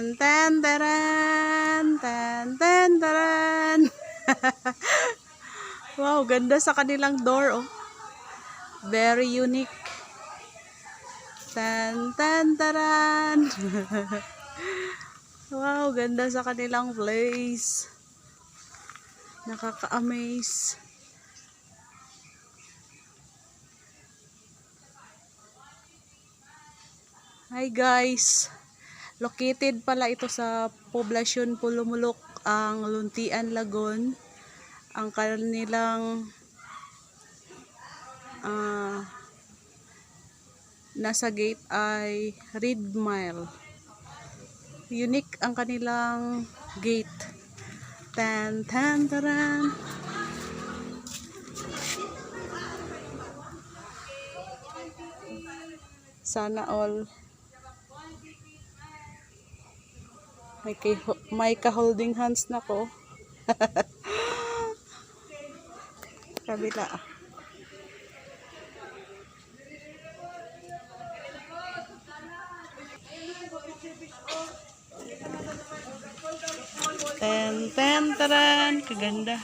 Tan tan taran, tan tan taran. Wow, ganda sa kanilang door, oh. Very unique. Tan tan taran. Wow, ganda sa kanilang place. Nakaka-amaze. Hi guys. Located pala ito sa Poblacion Pulumulok, ang Luntian, Lagon. Ang kanilang nasa gate ay Reed Mile. Unique ang kanilang gate. Tan tan taran. Sana all may ka-holding hands na ko. Kabila. Ten ten taran, kaganda.